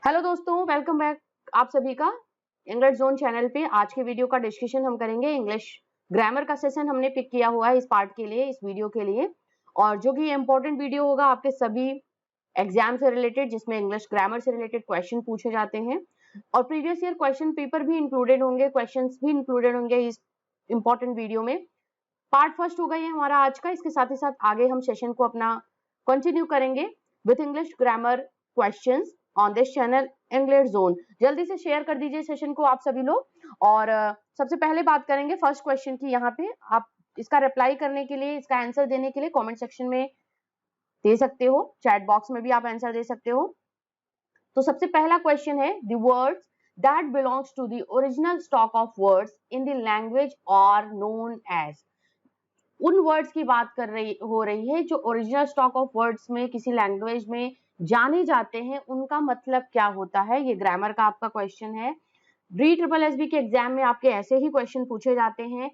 Hello दोस्तों, welcome back आप सभी का इंग्लिश जोन चैनल पे। आज के वीडियो का डिस्कशन हम करेंगे। इंग्लिश ग्रामर का सेशन हमने पिक किया हुआ है इस पार्ट के लिए, इस वीडियो के लिए, और जो कि इम्पोर्टेंट वीडियो होगा आपके सभी एग्जाम से रिलेटेड, जिसमें इंग्लिश ग्रामर से रिलेटेड क्वेश्चन पूछे जाते हैं और प्रीवियस ईयर क्वेश्चन पेपर भी इंक्लूडेड होंगे, क्वेश्चन भी इंक्लूडेड होंगे इस इंपॉर्टेंट वीडियो में। पार्ट फर्स्ट होगा ये हमारा आज का। इसके साथ ही साथ आगे हम सेशन को अपना कंटिन्यू करेंगे with English grammar questions on this channel English zone. जल्दी से शेयर कर दीजिए सेशन को आप सभी लोग। और सबसे पहले बात करेंगे फर्स्ट क्वेश्चन की। यहाँ पे आप इसका रिप्लाई करने के लिए, इसका आंसर देने के लिए कमेंट सेक्शन में दे सकते हो, चैट बॉक्स में भी आप आंसर दे सकते हो। तो सबसे पहला क्वेश्चन है, the words that belongs to the original stock of words in the language are known as। उन वर्ड्स की बात हो रही है जो ओरिजिनल स्टॉक ऑफ वर्ड्स में किसी लैंग्वेज में जाने जाते हैं, उनका मतलब क्या होता है। ये ग्रामर का आपका क्वेश्चन है। REEESB के एग्जाम में आपके ऐसे ही क्वेश्चन पूछे जाते हैं,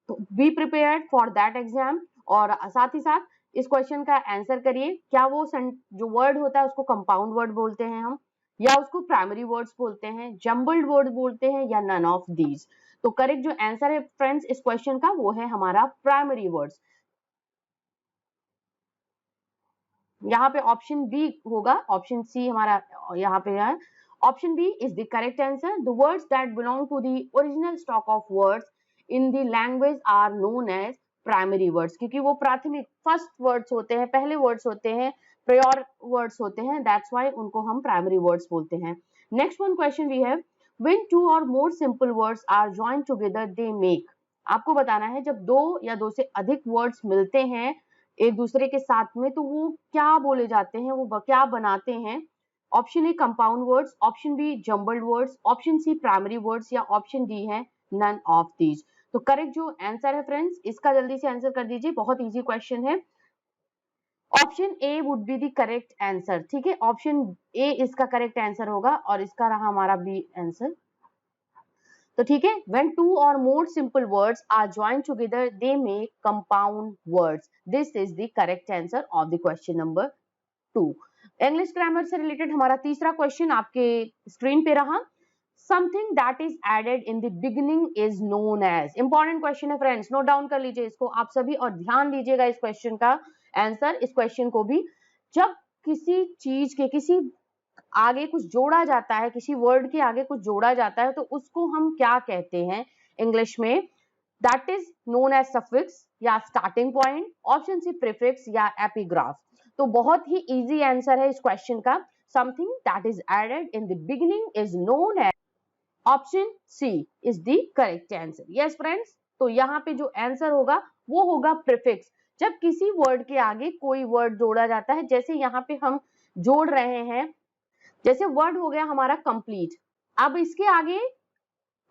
तो be prepared for that exam. और साथ ही साथ इस क्वेश्चन का आंसर करिए। क्या वो जो वर्ड होता है उसको कंपाउंड वर्ड बोलते हैं हम, या उसको प्राइमरी वर्ड्स बोलते हैं, जम्बल्ड वर्ड बोलते हैं, या नन ऑफ दीज। तो करेक्ट जो आंसर है फ्रेंड्स इस क्वेश्चन का वो है हमारा प्राइमरी वर्ड्स। यहाँ पे ऑप्शन बी होगा, ऑप्शन सी हमारा यहाँ पे है। Option B is the correct answer. The words that belong to the original stock of words in the language are known as primary words, क्योंकि वो प्राथमिक फर्स्ट वर्ड्स होते हैं, पहले वर्ड्स होते हैं, प्रायर वर्ड्स होते हैं, दैट्स व्हाई उनको हम प्राइमरी वर्ड्स बोलते हैं। Next one question we have, when two or more simple words are joined together they make. आपको बताना है जब दो या दो से अधिक वर्ड्स मिलते हैं एक दूसरे के साथ में, तो वो क्या बोले जाते हैं, वो क्या बनाते हैं। Option A compound words, option B jumbled words, option C primary words, या ऑप्शन डी है नन ऑफ दीज। तो करेक्ट जो आंसर है फ्रेंड्स इसका जल्दी से आंसर कर दीजिए, बहुत इजी क्वेश्चन है। Option A would be the correct answer. ठीक है, ऑप्शन ए इसका करेक्ट आंसर होगा और इसका रहा हमारा बी आंसर। तो ठीक है, when two or more simple words are joined together they make compound words। this is the correct answer of the question number 2। English grammar से रिलेटेड हमारा तीसरा क्वेश्चन आपके स्क्रीन पे रहा। Something that is added in the beginning is known as. Important question है friends, note down कर लीजिए इसको आप सभी और ध्यान दीजिएगा इस क्वेश्चन का आंसर, इस क्वेश्चन को भी। जब किसी चीज के किसी आगे कुछ जोड़ा जाता है, किसी वर्ड के आगे कुछ जोड़ा जाता है, तो उसको हम क्या कहते हैं इंग्लिश में। That is known as suffix या starting point, option C prefix या एपिग्राफ। तो बहुत ही इजी आंसर है इस क्वेश्चन का। Something that is added in the beginning is known as, option C is the correct answer. Yes friends, तो यहाँ पे जो आंसर होगा वो होगा प्रीफिक्स। जब किसी वर्ड के आगे कोई वर्ड जोड़ा जाता है, जैसे यहाँ पे हम जोड़ रहे हैं, जैसे वर्ड हो गया हमारा कंप्लीट, अब इसके आगे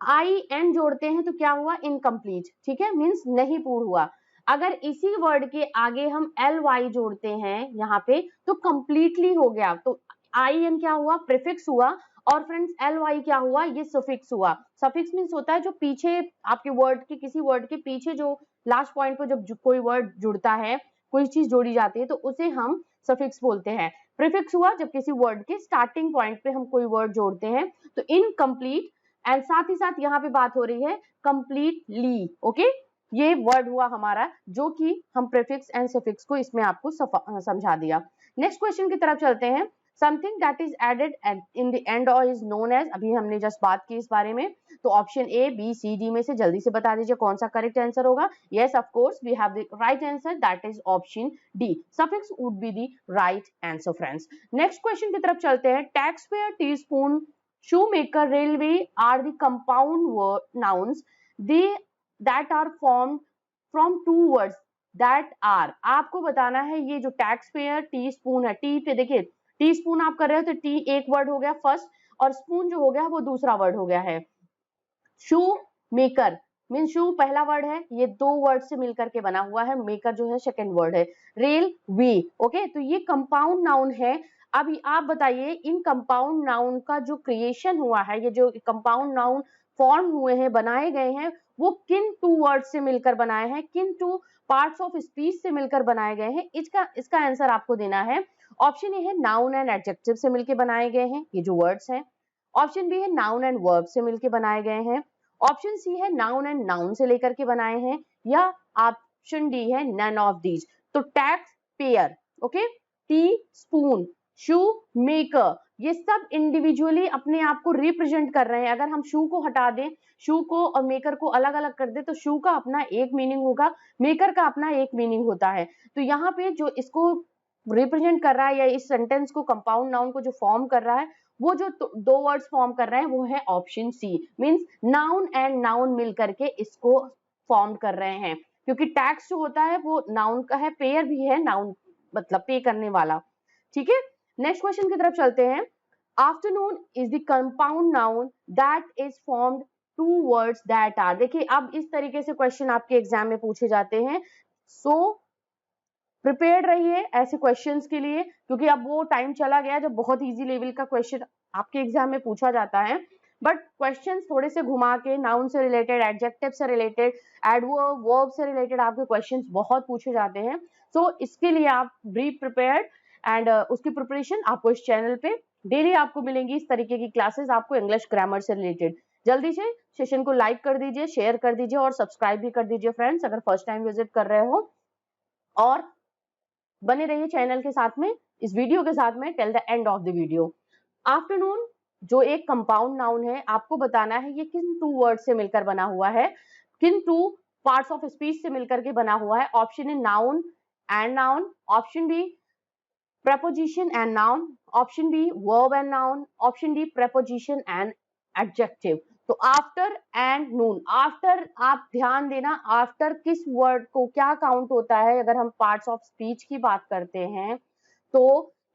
आई एन जोड़ते हैं तो क्या हुआ, इनकम्प्लीट। ठीक है, मींस नहीं पूर्ण हुआ। अगर इसी वर्ड के आगे हम एल वाई जोड़ते हैं यहाँ पे तो कंप्लीटली हो गया। तो आई एन क्या हुआ, प्रीफिक्स हुआ, और फ्रेंड्स एल वाई क्या हुआ, ये सफिक्स हुआ। सफिक्स मींस होता है जो पीछे आपके वर्ड के, किसी वर्ड के पीछे जो लास्ट पॉइंट पर जब कोई वर्ड जुड़ता है, कोई चीज जोड़ी जाती है, तो उसे हम सफिक्स बोलते हैं। प्रीफिक्स हुआ जब किसी वर्ड के स्टार्टिंग पॉइंट पे हम कोई वर्ड जोड़ते हैं। तो इनकम्प्लीट, एंड साथ ही साथ यहाँ पे बात हो रही है कंप्लीटली। ओके, ये वर्ड हुआ हमारा जो कि हम प्रीफिक्स एंड सफिक्स को इसमें आपको समझा दिया। नेक्स्ट क्वेश्चन की तरफ चलते हैं। Something that is added in the end और इज नोन एज, अभी हमने जस्ट बात की इस बारे में। तो option A B C D में से जल्दी से बता दीजिए कौन सा करेक्ट आंसर होगा। Yes of course we have the right answer, that is option D, suffix would be the right answer friends. Next question की तरफ चलते हैं। Taxpayer, teaspoon, shoemaker, railway are the compound nouns they that are formed from two words that are। आपको बताना है ये जो tax payer, tea spoon है, टी पे देखिए टी स्पून आप कर रहे हो तो टी एक वर्ड हो गया फर्स्ट, और स्पून जो हो गया वो दूसरा वर्ड हो गया है। शू मेकर मीन शू पहला वर्ड है, ये दो वर्ड से मिलकर के बना हुआ है, मेकर जो है सेकंड वर्ड है, रेल वी। ओके, तो ये कंपाउंड नाउन है। अभी आप बताइए इन कंपाउंड नाउन का जो क्रिएशन हुआ है, ये जो कंपाउंड नाउन फॉर्म हुए हैं, बनाए गए हैं, वो किन टू वर्ड्स से मिलकर बनाए हैं, किन टू पार्ट्स ऑफ स्पीच से मिलकर बनाए गए हैं, इसका आंसर आपको देना है। ऑप्शन ए है नाउन एंड एडजेक्टिव से मिलकर बनाए गए हैं, ये जो वर्ड्स हैं। ऑप्शन बी है नाउन एंड वर्ब से मिलकर बनाए गए हैं। ऑप्शन सी है नाउन एंड नाउन से लेकर के बनाए हैं, या ऑप्शन डी है नन ऑफ दीज। तो tax payer, okay, tea spoon, शू मेकर, ये सब इंडिविजुअली अपने आप को रिप्रेजेंट कर रहे हैं। अगर हम शू को हटा दें, शू को और मेकर को अलग अलग कर दे, तो शू का अपना एक मीनिंग होगा, मेकर का अपना एक मीनिंग होता है। तो यहाँ पे जो इसको रिप्रेजेंट कर रहा है या इस सेंटेंस को, कंपाउंड नाउन को जो फॉर्म कर रहा है, वो जो दो वर्ड्स फॉर्म कर रहे हैं वो है option C, means noun and noun मिलकर के इसको फॉर्म कर रहे हैं। क्योंकि टैक्स जो होता है वो नाउन का है, पेयर भी है नाउन मतलब पे करने वाला। ठीक है, नेक्स्ट क्वेश्चन की तरफ चलते हैं। Afternoon is the compound noun that is formed two words that are. देखिए अब इस तरीके से क्वेश्चन आपके एग्जाम में पूछे जाते हैं, सो प्रिपेयर्ड रहिए ऐसे क्वेश्चंस के लिए, क्योंकि अब वो टाइम चला गया जब बहुत इजी लेवल का क्वेश्चन आपके एग्जाम में पूछा जाता है। बट क्वेश्चंस थोड़े से घुमा के नाउन से रिलेटेड, एडजेक्टिव से रिलेटेड, एडवर्ब, वर्ब से रिलेटेड आपके क्वेश्चंस बहुत पूछे जाते हैं। सो इसके लिए आप बी प्रिपेयर्ड एंड उसकी प्रिपरेशन आपको इस चैनल पे डेली आपको मिलेंगी, इस तरीके की क्लासेस आपको इंग्लिश ग्रामर से रिलेटेड। जल्दी से सेशन को लाइक कर दीजिए, शेयर कर दीजिए और सब्सक्राइब भी कर दीजिए फ्रेंड्स, अगर फर्स्ट टाइम विजिट कर रहे हो। और बने रहिए चैनल के साथ में, इस वीडियो के साथ में till the end of the video. Afternoon जो एक कंपाउंड नाउन है, आपको बताना है ये किन टू वर्ड से मिलकर बना हुआ है, किन टू पार्ट्स ऑफ स्पीच से मिलकर के बना हुआ है। Option A noun and noun, option B preposition and noun, option B verb and noun, option D preposition and adjective। तो आफ्टर एंड नून, आफ्टर आप ध्यान देना, आफ्टर किस वर्ड को क्या काउंट होता है। अगर हम पार्ट्स ऑफ स्पीच की बात करते हैं तो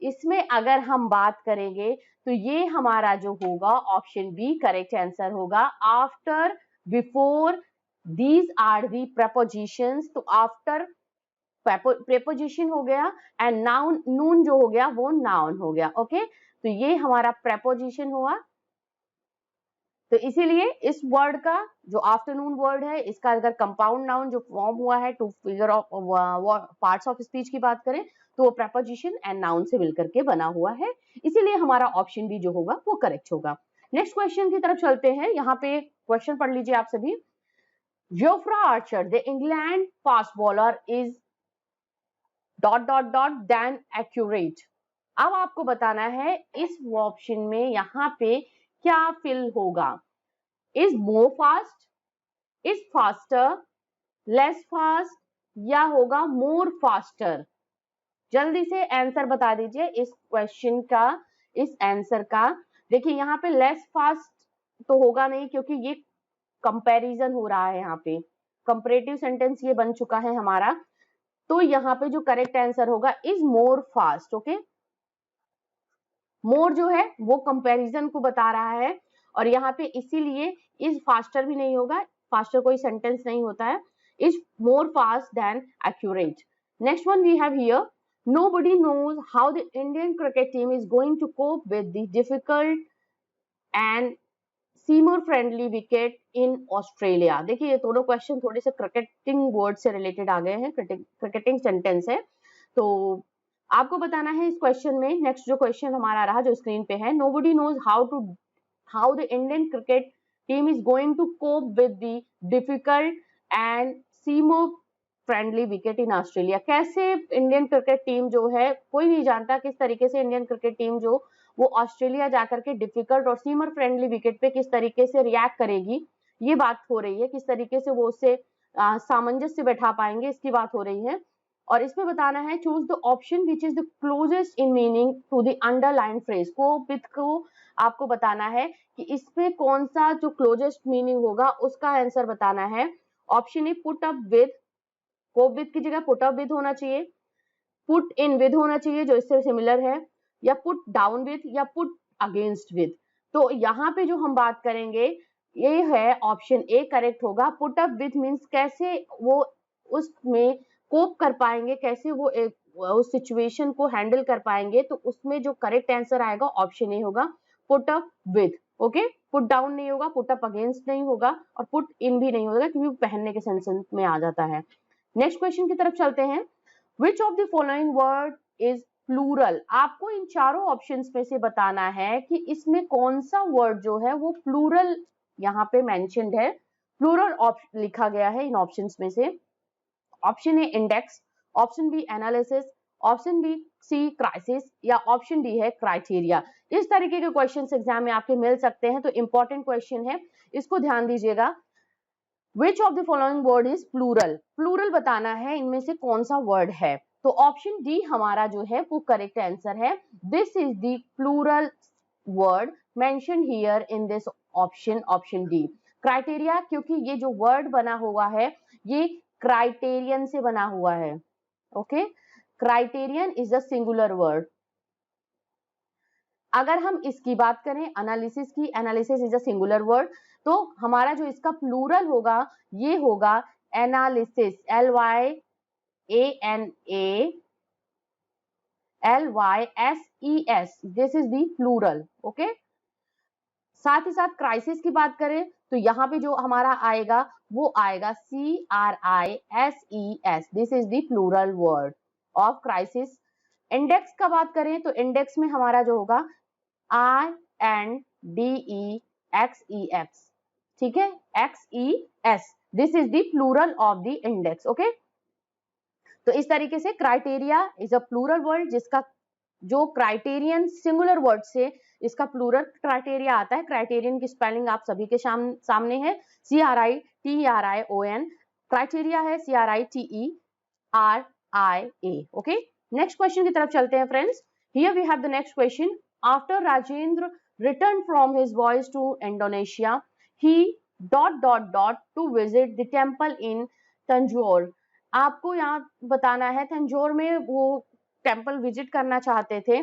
इसमें अगर हम बात करेंगे तो ये हमारा जो होगा ऑप्शन बी करेक्ट आंसर होगा। After, before, these are the prepositions. तो आफ्टर प्रेपोजिशन हो गया एंड नाउन, नून जो हो गया वो नाउन हो गया। ओके, तो ये हमारा प्रेपोजिशन हुआ। तो इसीलिए इस वर्ड का जो आफ्टरनून वर्ड है, इसका अगर कंपाउंड नाउन जो फॉर्म हुआ है two figure of parts of speech की बात करें तो वो प्रेपोजिशन एंड नाउन से मिलकर के बना हुआ है, इसीलिए हमारा ऑप्शन बी जो होगा वो करेक्ट होगा। नेक्स्ट क्वेश्चन की तरफ चलते हैं। यहाँ पे क्वेश्चन पढ़ लीजिए आप सभी। Jofra Archer the England fast bowler is dot dot dot than accurate. अब आपको बताना है इस ऑप्शन में यहाँ पे क्या फिल होगा। Is more fast, is faster, less fast, या होगा मोर फास्टर। जल्दी से आंसर बता दीजिए इस क्वेश्चन का, इस आंसर का। देखिए यहाँ पे लेस फास्ट तो होगा नहीं, क्योंकि ये कंपैरिजन हो रहा है, यहाँ पे कंपैरेटिव सेंटेंस ये बन चुका है हमारा। तो यहाँ पे जो करेक्ट आंसर होगा इज मोर फास्ट। ओके, मोर जो है वो कंपैरिजन को बता रहा है, और यहाँ पे इसीलिए इज फास्टर भी नहीं होगा, फास्टर कोई सेंटेंस नहीं होता है। Is more fast than accurate. Next one we have here, nobody knows how the Indian cricket team is going to cope with the difficult and seamer friendly wicket in Australia. देखिए ये दोनों question थोड़े से cricketing word से related आ गए हैं, cricketing sentence है। तो आपको बताना है इस क्वेश्चन में, नेक्स्ट जो क्वेश्चन हमारा रहा जो स्क्रीन पे है, nobody knows how the Indian cricket team is going to cope with the difficult and seamer friendly wicket in Australia. कैसे इंडियन क्रिकेट टीम जो है, कोई नहीं जानता किस तरीके से इंडियन क्रिकेट टीम जो वो ऑस्ट्रेलिया जाकर के डिफिकल्ट और सीमर फ्रेंडली विकेट पे किस तरीके से रिएक्ट करेगी, ये बात हो रही है। किस तरीके से वो उससे सामंजस्य बैठा पाएंगे, इसकी बात हो रही है। और इसमें बताना है choose the option which is the closest in meaning to the underline phrase. Cope with को आपको बताना है कि इसमें कौन सा जो क्लोजेस्ट मीनिंग होगा उसका आंसर बताना है। Option A put up with, cope with की जगह पुट अप विद होना चाहिए, पुट इन विद होना चाहिए जो इससे सिमिलर है, या पुट डाउन विद, या पुट अगेंस्ट विद। तो यहाँ पे जो हम बात करेंगे ये है ऑप्शन ए करेक्ट होगा। पुट अप विद मीन्स कैसे वो उसमें कोप कर पाएंगे, कैसे वो उस सिचुएशन को हैंडल कर पाएंगे। तो उसमें जो करेक्ट आंसर आएगा ऑप्शन ए होगा, put up with. Okay, put down नहीं होगा, पुट अप अगेंस्ट नहीं होगा और पुट इन भी नहीं होगा क्योंकि पहनने के सेंस में आ जाता है। नेक्स्ट क्वेश्चन की तरफ चलते हैं। Which of the following word is plural? आपको इन चारों ऑप्शंस में से बताना है कि इसमें कौन सा वर्ड जो है वो प्लूरल यहाँ पे मेंशन्ड है, प्लूरल लिखा गया है इन ऑप्शंस में से। Option A index, option B analysis, option B C crisis या ऑप्शन डी है क्राइटेरिया। इस तरीके के क्वेश्चंस एग्जाम में आपके मिल सकते हैं, तो इंपॉर्टेंट क्वेश्चन है, इसको ध्यान दीजिएगा। Which of the following word is plural? Plural बताना है इनमें से कौन सा वर्ड है, तो ऑप्शन डी हमारा जो है वो करेक्ट आंसर है। This is the plural word mention here in this option, option D criteria, क्योंकि ये जो वर्ड बना हुआ है ये क्राइटेरियन से बना हुआ है। Okay, criterion is a singular word. अगर हम इसकी बात करें एनालिसिस की, analysis is a singular word, तो हमारा जो इसका प्लूरल होगा ये होगा analysis, LYANALYSES, this is the plural. Okay, साथ ही साथ क्राइसिस की बात करें तो यहाँ पे जो हमारा आएगा वो आएगा CRISES, this is the plural word of crisis. Index का बात करें तो इंडेक्स में हमारा जो होगा INDEXEX, ठीक है, XES, this is the plural of the index. Okay, तो इस तरीके से criteria is a plural word जिसका जो क्राइटेरियन सिंगुलर वर्ड से इसका प्लूरल क्राइटेरिया आता है। क्राइटेरियन की स्पेलिंग आप सभी के सामने है, CRITERION, क्राइटेरिया है CRITERIA। ओके, नेक्स्ट क्वेश्चन की तरफ चलते हैं friends. Here we have the next question. After Rajendra return from his voyage to Indonesia he ... to visit the temple in Tanjore. आपको यहाँ बताना है तंजौर में वो टेम्पल विजिट करना चाहते थे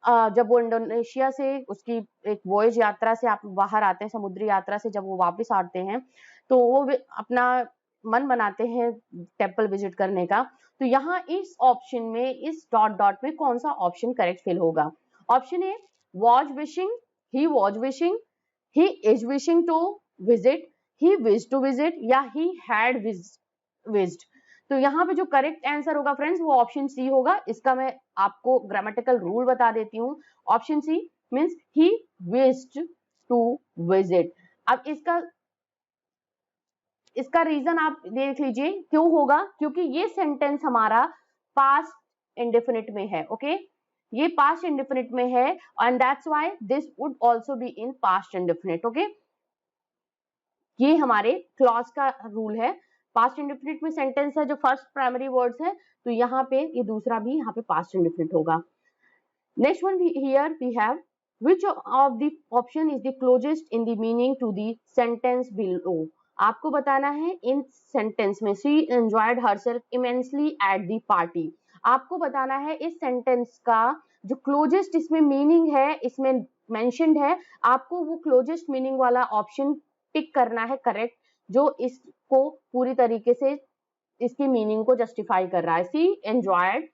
जब वो इंडोनेशिया से उसकी एक वॉयज यात्रा से आप बाहर आते हैं, समुद्री यात्रा से जब वो वापस आते हैं तो वो अपना मन बनाते हैं टेम्पल विजिट करने का। तो यहाँ इस ऑप्शन में, इस ... में कौन सा ऑप्शन करेक्ट फिल होगा? Option A was wishing, he was wishing, he is wishing to visit, he wish to visit या ही हैड विज्ड। तो यहाँ पे जो करेक्ट आंसर होगा फ्रेंड्स वो ऑप्शन सी होगा। इसका मैं आपको ग्रामेटिकल रूल बता देती हूँ। Option C means he wished to visit. अब इसका रीजन आप देख लीजिए क्यों होगा, क्योंकि ये सेंटेंस हमारा पास्ट इंडेफिनिट में है। ओके, ये पास्ट इंडेफिनिट में है and that's why this would also be in past indefinite. Okay, ये हमारे क्लॉज का रूल है। पास्ट इंडेफिनिट में सेंटेंस है जो फर्स्ट प्राइमरी वर्ड्स है, तो यहाँ पे ये दूसरा भी यहाँ पे पास्ट इंडेफिनिट होगा। Next one here we have which of the option is the closest in the meaning to the sentence below। आपको बताना है इन सेंटेंस में she enjoyed herself immensely at the party। आपको बताना है इस सेंटेंस का जो क्लोजेस्ट इसमें मीनिंग है, इसमें मेंशन्ड है, आपको वो क्लोजेस्ट मीनिंग वाला ऑप्शन टिक करना है करेक्ट, जो इसको पूरी तरीके से इसकी मीनिंग को जस्टिफाई कर रहा है। she enjoyed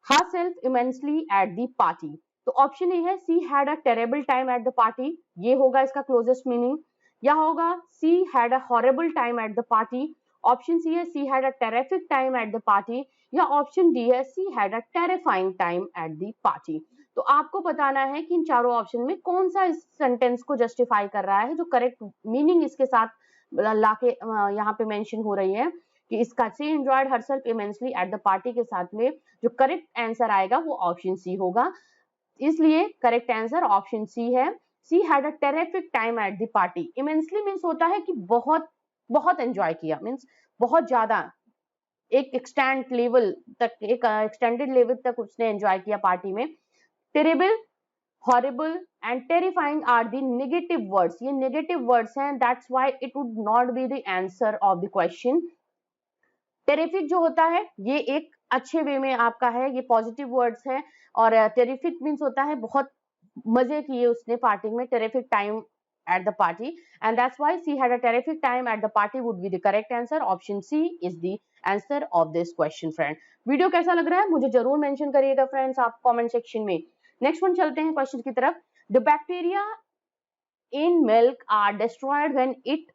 herself immensely at the party। तो ऑप्शन ए है she had a terrible time at the party, ये होगा इसका क्लोजेस्ट मीनिंग। या होगा she had a horrible time at the party, option C है she had a terrific time at the party, या option D है she had a terrifying time at the party. तो आपको बताना है कि इन चारों ऑप्शन में कौन सा इस सेंटेंस को जस्टिफाई कर रहा है, जो करेक्ट मीनिंग इसके साथ लाके यहाँ पे मेंशन हो रही है कि इसका she enjoyed herself immensely at the party के साथ में जो करेक्ट आंसर आएगा वो ऑप्शन सी होगा। इसलिए करेक्ट आंसर ऑप्शन सी है। She had a terrific time at the party. Immensely means होता है कि बहुत बहुत एंजॉय किया, मींस बहुत ज्यादा, एक एक्सटेंड लेवल तक, एक एक्सटेंडेड लेवल तक उसने एंजॉय किया पार्टी में। Terrible, horrible and terrifying are the negative words, ये नेगेटिव वर्ड्स हैं, that's why it would not be the answer of the question. Terrific जो होता है ये एक अच्छे वे में आपका है, ये पॉजिटिव वर्ड्स है, और टेरिफिक मींस होता है बहुत मजे किए उसने पार्टी में, terrific time at the party, and that's why she had a terrific time at the party would be the correct answer. Option C is the answer of this question. Friend, video कैसा लग रहा है मुझे जरूर mention करिएगा friends आप comment section में। Next one चलते हैं क्वेश्चन की तरफ। The bacteria in milk are destroyed when it ...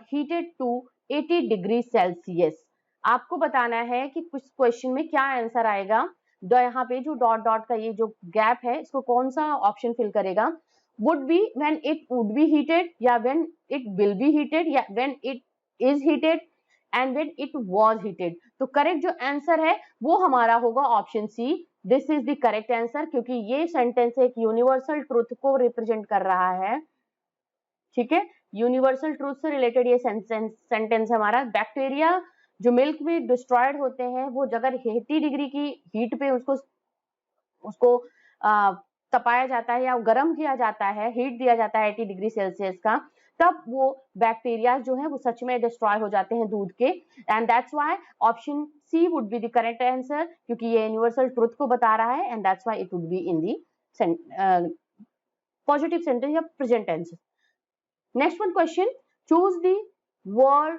heated to 80 degree Celsius. आपको बताना है कि कुछ क्वेश्चन में क्या आंसर आएगा। तो यहाँ पे जो डॉट डॉट का ये जो गैप है इसको कौन सा ऑप्शन फिल करेगा? Would be, when it would be heated, या when it will be heated, या when it is heated, and when it was heated. तो करेक्ट जो आंसर है वो हमारा होगा option C. This is the correct answer, क्योंकि ये सेंटेंस एक यूनिवर्सल ट्रुथ को रिप्रेजेंट कर रहा है। ठीक है, यूनिवर्सल ट्रूथ से रिलेटेड ये सेंटेंस हमारा। बैक्टीरिया जो मिल्क में डिस्ट्रॉयड होते हैं वो अगर 80 डिग्री की हीट पे उसको तपाया जाता है या गर्म किया जाता है, हीट दिया जाता है 80 डिग्री सेल्सियस का, तब वो बैक्टीरिया जो है वो सच में डिस्ट्रॉय हो जाते हैं दूध के। And that's why option C would be the correct answer, क्योंकि ये यूनिवर्सल ट्रूथ को बता रहा है। And that's why it would be in the positive sentence या present tense. Next one question, choose the word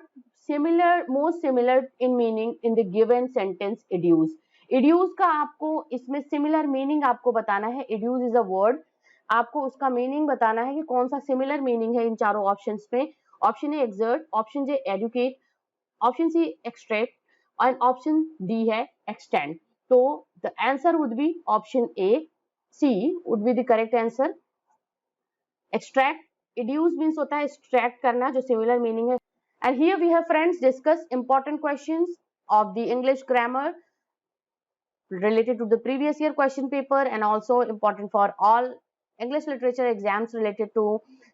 similar, most similar in meaning in the given sentence educe। educe का आपको इसमें similar meaning आपको बताना है। educe is a word, आपको उसका meaning बताना है कि कौन सा सिमिलर मीनिंग है इन चारों ऑप्शंस में। Option A exert, option J educate, option C extract और ऑप्शन डी है extend। तो the answer would be option A, C would be the correct answer। extract, educe means होता है extract करना, जो similar meaning है। And here we have friends discuss important questions of the English grammar related to the previous year question paper and also important for all English literature exams related to,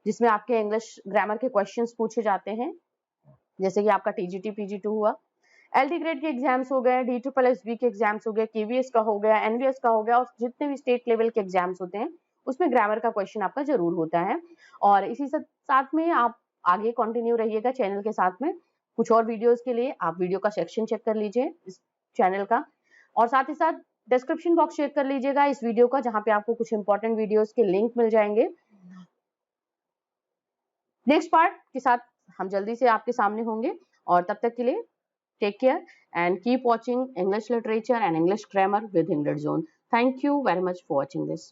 जिसमें आपके English grammar के questions पूछे जाते हैं, जैसे कि आपका TGT PG2 हुआ, LD ग्रेड के एग्जाम्स हो गए, DSSB के एग्जाम्स हो गए, KVS का हो गया, NVS का हो गया, और जितने भी स्टेट लेवल के एग्जाम्स होते हैं उसमें ग्रामर का क्वेश्चन आपका जरूर होता है। और इसी साथ में आप आगे कंटिन्यू रहिएगा चैनल के साथ में। कुछ और वीडियोस के लिए आप वीडियो का सेक्शन चेक कर लीजिए इस चैनल का, और साथ ही साथ डिस्क्रिप्शन बॉक्स चेक कर लीजिएगा इस वीडियो का, जहां पे आपको कुछ इंपॉर्टेंट वीडियोस के लिंक मिल जाएंगे। नेक्स्ट पार्ट के साथ हम जल्दी से आपके सामने होंगे, और तब तक के लिए take care and keep watching English literature and English grammar with English Zone। Thank you very much for watching this।